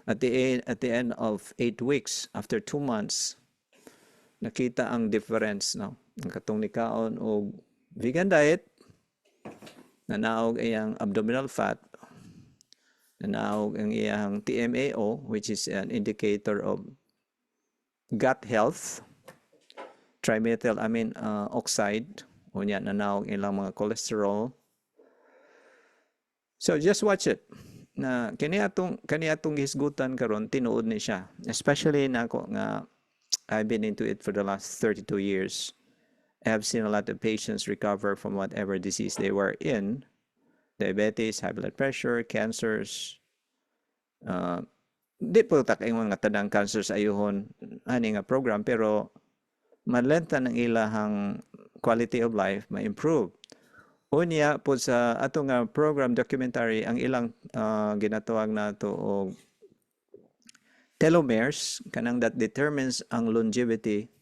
At the end of 8 weeks, after 2 months, nakita ang difference, no? Ang katong nikaon og vegan diet, nanaog iyang abdominal fat, nanaog ang iyang TMAO, which is an indicator of gut health, trimethylamine oxide, unya nanaog ilang mga cholesterol. So just watch it. Na kani atong hisgutan karon tinuod ni siya. Especially nako nga I've been into it for the last 32 years. I have seen a lot of patients recover from whatever disease they were in. Diabetes, high blood pressure, cancers. Di po takay mga tadang cancer sa ayuhon ani nga program, pero malenta ng ilahang quality of life ma-improve. Unya po sa atong program documentary ang ilang ginatawag nato og telomeres, kanang that determines ang longevity.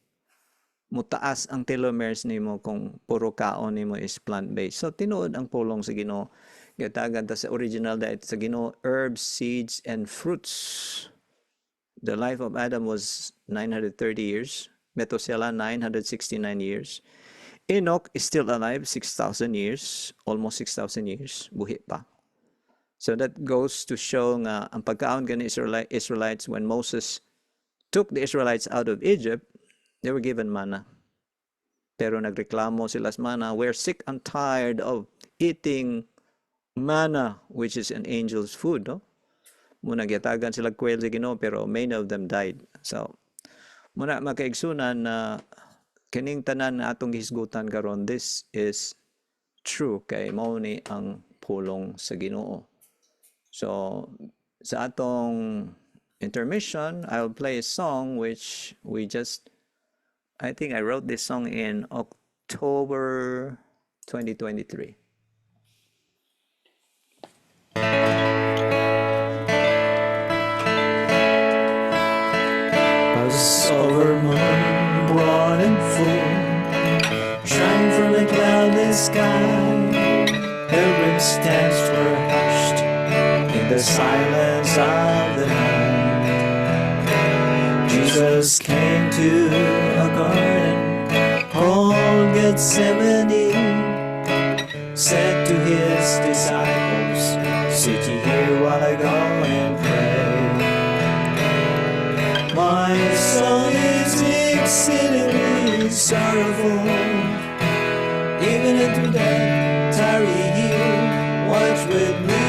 Mutaas ang telomeres nimo kung puro kaon nimo is plant-based. So tinuod ang pulong sa Ginoo. Gatagan ta sa original diet sa Ginoo, herbs, seeds and fruits. The life of Adam was 930 years. Methuselah 969 years. Enoch is still alive 6,000 years, almost 6,000 years, buhi pa. So that goes to show nga ang pagkaon gani Israelites when Moses took the Israelites out of Egypt, they were given manna. Pero nagreklamo sila sa manna, we're sick and tired of eating manna, which is an angel's food, no? Muna gyatagan sila kwel sa Ginoo, pero many of them died. So muna makaigsunan na kining tanan na atong hisgutan karon, this is true kay mao ni ang pulong sa Ginoo. So sa atong intermission, I'll play a song which I think I wrote this song in October 2023. Passover moon, broad and full, shine from the cloudless sky. Pilgrim steps were hushed in the silence of the night. Jesus came to a garden called Gethsemane, said to his disciples, sit ye here while I go and pray. sorrowful, even unto death, tarry here, watch with me.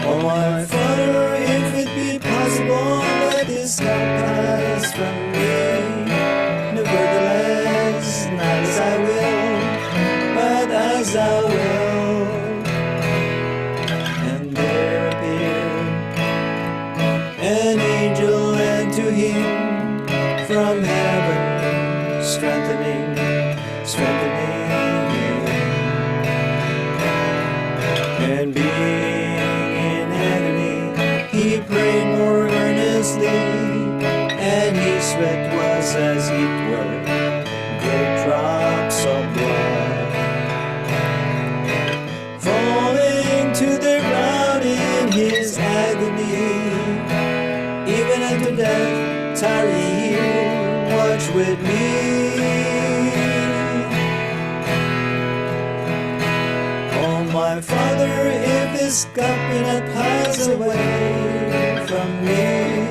Oh my Father, if it be possible, let this cup pass from me. Nevertheless, not as I will, but as thou wilt. And there appeared an angel unto him from heaven, strengthening him. And being in agony, he prayed more earnestly, and his sweat was as it were great drops of blood, falling to the ground in his agony, even unto death, tarry here, watch with me. Oh my Father, if this cup be not pass away from me,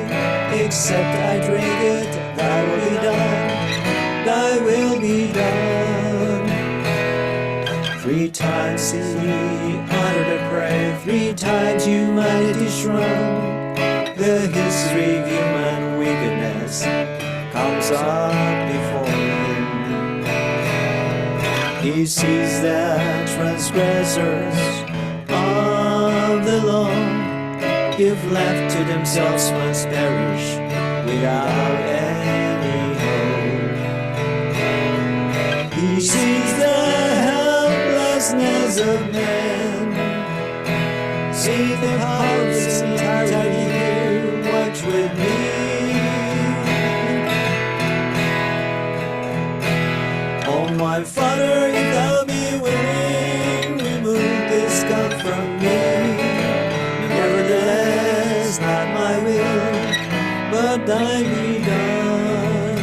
except I drink it, thy will be done, thy will be done. 3 times he uttered a prayer, 3 times humanity shrunk. The history of human wickedness comes up before him. He sees that transgressors of the law, if left to themselves, must perish without any hope. He sees the helplessness of man, sees the power of sin, tarry here, watch with me. Oh my Father, if thou be willing, remove this cup from me. Nevertheless, not my will, but thine be done.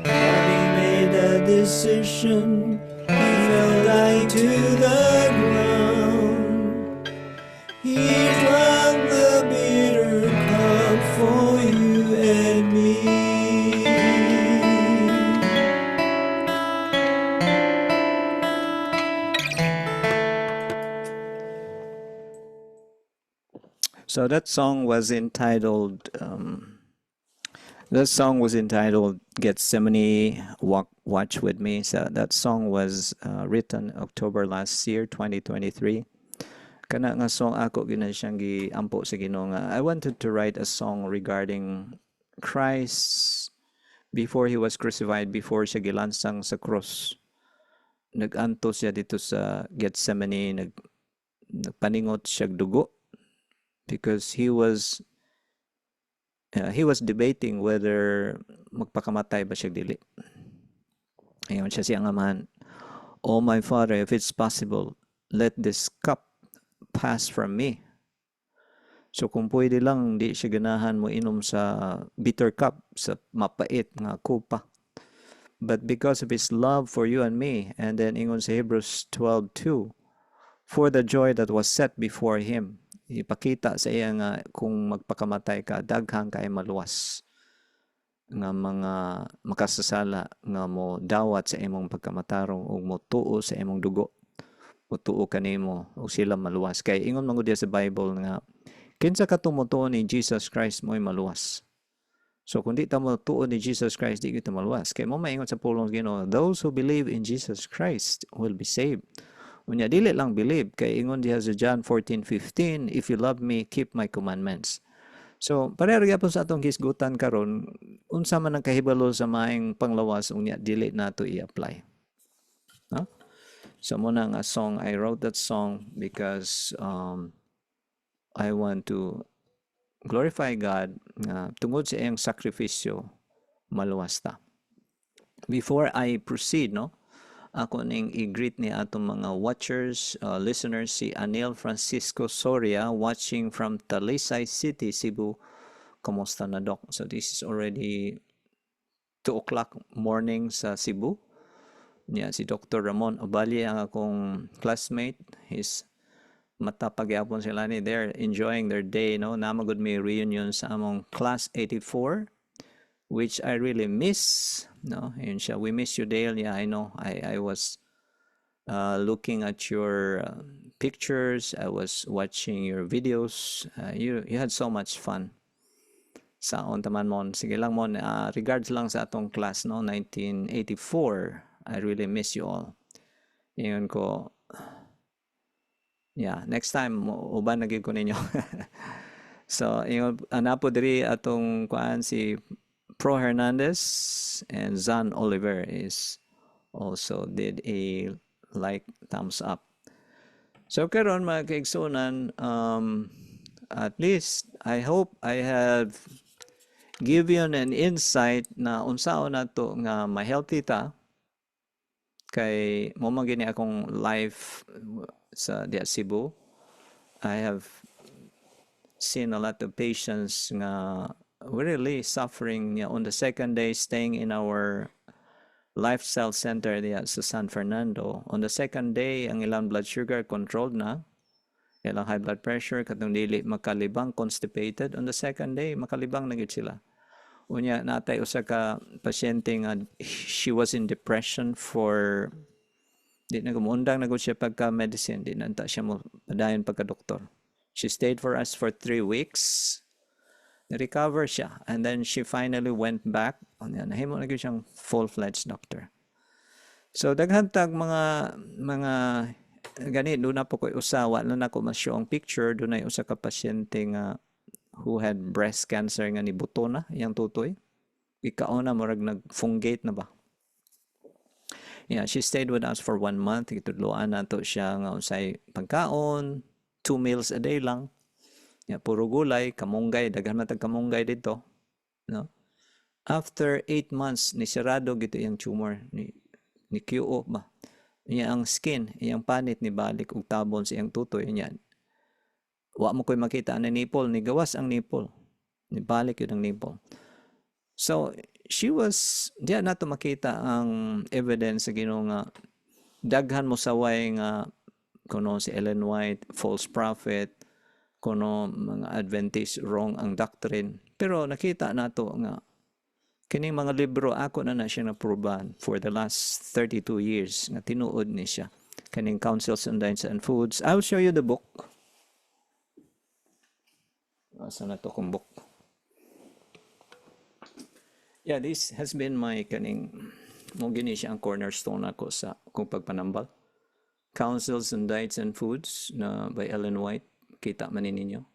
Having made that decision, he fell dying to the ground. He drank the bitter cup for you and me. So that song was entitled Gethsemane Watch With Me. So that song was written October last year, 2023. Kana nga song ako gina siyang giampo sa Ginoo nga I wanted to write a song regarding Christ before he was crucified, before siya gilansang sa cross. Nag-anto siya dito sa Gethsemane, nagpaningot siya dugo because he was debating whether magpakamatay ba siya dili. Ayun siya siyang amahan, "Oh my Father, if it's possible, let this cup pass from me." So kung pwede lang, di siya ganahan mo inom sa bitter cup, sa mapait nga kupa. But because of his love for you and me, and then ingon sa Hebrews 12:2, for the joy that was set before him, ipakita sa iya nga kung magpakamatay ka, daghang kay maluwas nga mga makasasala nga mo dawat sa imong pagkamatarong ug mo tuo sa imong dugo, mo tuo kanimo ug sila maluwas. Kay ingon man gud sa Bible nga kinsa ka tumutuo ni Jesus Christ mo'y maluwas. So kung di ta mo tuo ni Jesus Christ, di kita maluwas. Kay mo maingon sa pulong Ginoo, those who believe in Jesus Christ will be saved. Unya dili lang believe, kay ingon diha sa John 14:15, if you love me, keep my commandments. So pareho gyapon sa atong gisgutan karon, unsa man ang kahibalo sa maayong panglawas, unya dili nato i-apply. No? So muna nga song, I wrote that song because I want to glorify God tungod sa iyang sakripisyo, maluwas ta. Before I proceed, no, ako ning i-greet ni atong mga watchers, listeners, si Anil Francisco Soria watching from Talisay City, Cebu. Kamusta na, Doc? So this is already 2 o'clock morning sa Cebu. Yeah, si Dr. Ramon Oballe ang akong classmate. He's Matapag-yapon sila ni. They're enjoying their day, no? Namagod may reunion sa among class 84, which I really miss, no? Yun siya. We miss you, Dale. Yeah, I know. I was looking at your pictures. I was watching your videos. You had so much fun. Saon taman mon. Sige lang mon. Regards lang sa atong class, no? 1984. I really miss you all. Yun ko. Yeah, next time uban na gyud ko ninyo. So, yung anapo diri atong kuan si Pro Hernandez and Zan Oliver is also did a like thumbs up. So karon mga kaigsunan, at least I hope I have give you an insight na unsaon nato nga ma-healthy ta kay mo man gini akong life sa diya Cebu. I have seen a lot of patients nga really suffering on the second day staying in our lifestyle center diya sa San Fernando. On the second day, ang ilang blood sugar controlled na. Ilang high blood pressure, katong dili makalibang, constipated. On the second day, makalibang na gid sila. Unya, natay usa ka pasyente nga she was in depression for di na gumundang na gud siya pagka-medicine. Di nanta siya mo padayon pagka-doktor. She stayed for us for 3 weeks. Na-recover siya. And then she finally went back. Nahimo na gyud siyang full-fledged doctor. So daghan tag mga gani do na po ko usawa na nako masyo ang picture do na usa ka pasyente nga who had breast cancer nga ni buto na iyang tutoy. Ikauna murag nag-fungate na ba. Yeah, she stayed with us for 1 month. Itudloan nato siya nga unsay pagkaon, 2 meals a day lang. Yeah, puro gulay, kamunggay, daghan man tag kamunggay dito, no? After 8 months ni sirado gito iyang tumor ni QO ba. Iyang skin, iyang panit ni balik og tabon sa iyang tutoy niyan. Wa mo koy makita ang nipple, ni gawas ang nipple. Ni balik yun ang nipple. So, she was, diya nato makita ang evidence sa Ginoo nga daghan mo saway nga kuno si Ellen White, false prophet, kuno mga Adventist wrong ang doctrine. Pero nakita nato nga kining mga libro ako na siya naproban for the last 32 years nga tinuod ni siya. Kining Counsels on Diets and Foods. I will show you the book. Asa na to kung book? Yeah, this has been my kaning mo gini siya ang cornerstone ako sa kung pagpanambal. Counsels on Diets and Foods na by Ellen White. Kita man ninyo.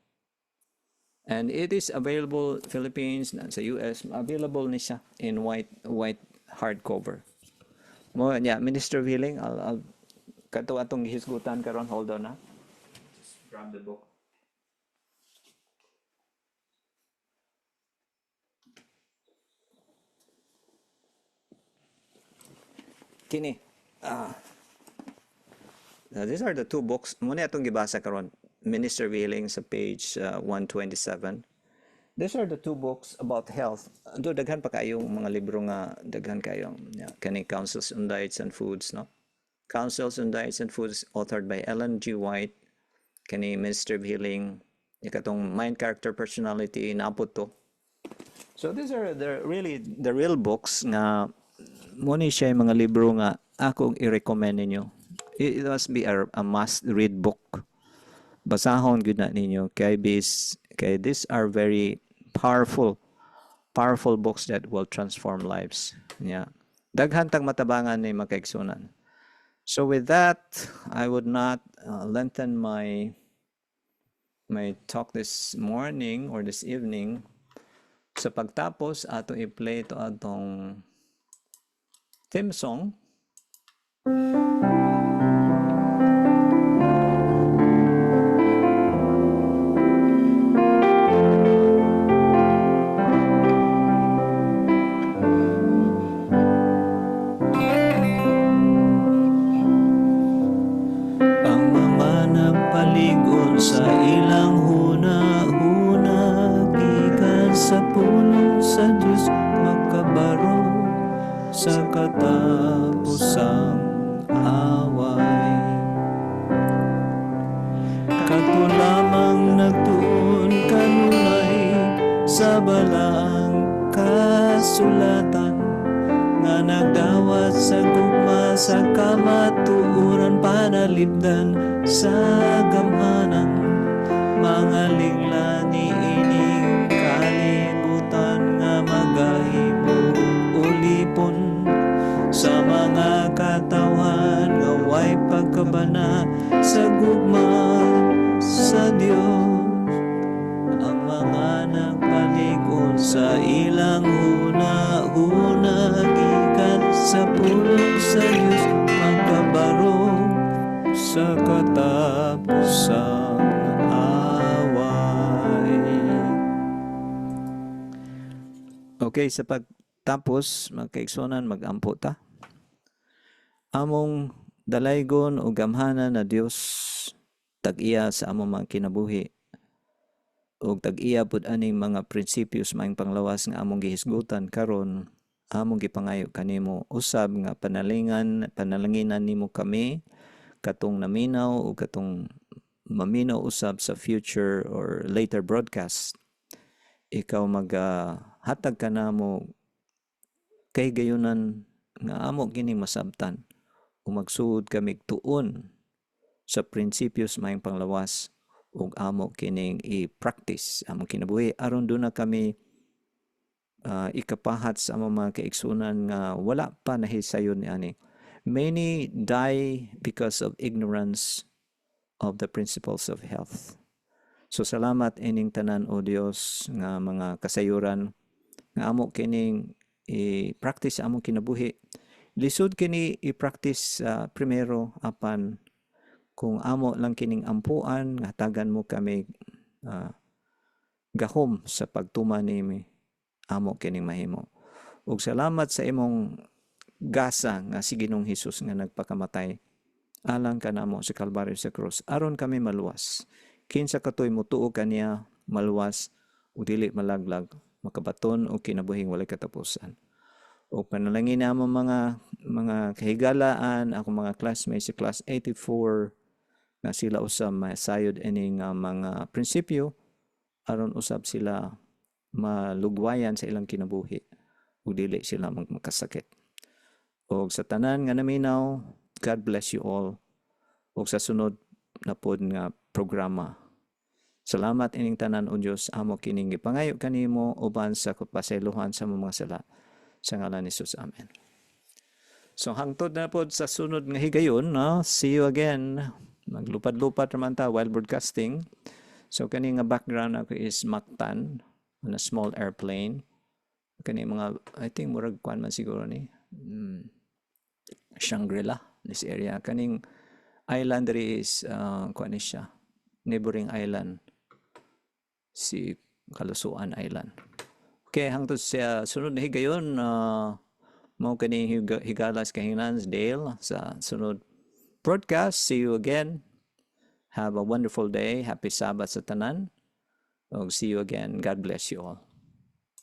And it is available Philippines sa US, available ni siya in white hardcover. Mo yeah, Minister of Healing, I'll kato atong gihisgutan karon, hold on ha. Just grab the book. Kini. These are the 2 books. Muna atong gibasa karon. Minister of Healing sa page 127. These are the 2 books about health. Do daghan pa kayong mga libro nga daghan kayong kani Counsels on Diets and Foods, no? Counsels on Diets and Foods authored by Ellen G. White. Kani Minister of Healing, ikatong Mind, Character, Personality napot to. So these are the real books nga mo ni siya mga libro nga akong i-recommend ninyo. It must be a must-read book. Basahon gud na ninyo kay these are very powerful books that will transform lives. Yeah. Daghan tag matabangan ni makaigsunan. So with that, I would not lengthen my talk this morning or this evening. Sa pagtapos ato i-play to atong theme song. Sa ilang huna-huna gikan sa pulong sa Diyos magkabaro sa katapusang away. nagtuon kanunay sa balaang kasulatan nga nagdawat sa gugma sa kamatuoran panalipdan sa gamhanan mga lingla ni ining kalibutan nga magahimo ulipon sa mga katawan nga way pagkabana sa gugma sa Dios ang mga nagpalig-on sa ilang huna gikan sa pulong sa Dios magkabarog sa katapusang away. Okay, sa pagtapos, magkaigsunan, mag-ampo ta. Among dalaygon o gamhanan na Dios tag-iya sa among mga kinabuhi o tag-iya pud aning mga prinsipyos maayong panglawas nga among gihisgutan karon among gipangayo kanimo usab nga panalanginan nimo kami katong naminaw o katong maminaw usab sa future or later broadcast. Ikaw hatag ka namo kay gayunan nga amo kining masabtan o magsuod kami tuon sa prinsipyos maayong panglawas ug amo kining i-practice among kinabuhi aron do na kami ikapahat sa among mga kaigsunan nga wala pa nahisayon ni ani. Many die because of ignorance of the principles of health. So salamat ining tanan o Dios nga mga kasayuran nga amo kining i-practice among kinabuhi. Lisod kini i-practice primero apan kung amo lang kining ampuan nga hatagan mo kami gahom sa pagtuman nimi amo kining mahimo. Ug salamat sa imong gasa nga si Ginoong Hesus nga nagpakamatay alang kanamo sa Kalbaryo sa krus aron kami maluwas. Kinsa katoy motuo kaniya maluwas ug dili malaglag makabaton og kinabuhing walay katapusan. O panalangin na mga kahigalaan, ako mga classmates sa class 84 na sila usab masayod ining mga prinsipyo aron usab sila malugwayan sa ilang kinabuhi ug dili sila magmakasakit. O sa tanan nga naminaw, God bless you all. O sa sunod na pod nga programa. Salamat ining tanan o Dios amo kining gipangayo kanimo uban sa kapasaylohan sa mga sala. Sa ngalan ni Jesus. Amen. So hangtod na po sa sunod nga higayon, no? See you again. Maglupad-lupad naman ta while broadcasting. So kani nga background ako is Mactan on a small airplane. Kani mga, I think murag kuan man siguro ni Shangri-La, this area. Kaning island is kuan ni siya. Neighboring island. Si Kalusuan Island. Okay, hangtod sa sunod na higayon, mao kani higalas kahinans Dale sa sunod broadcast. See you again. Have a wonderful day. Happy Sabbath sa tanan. See you again. God bless you all.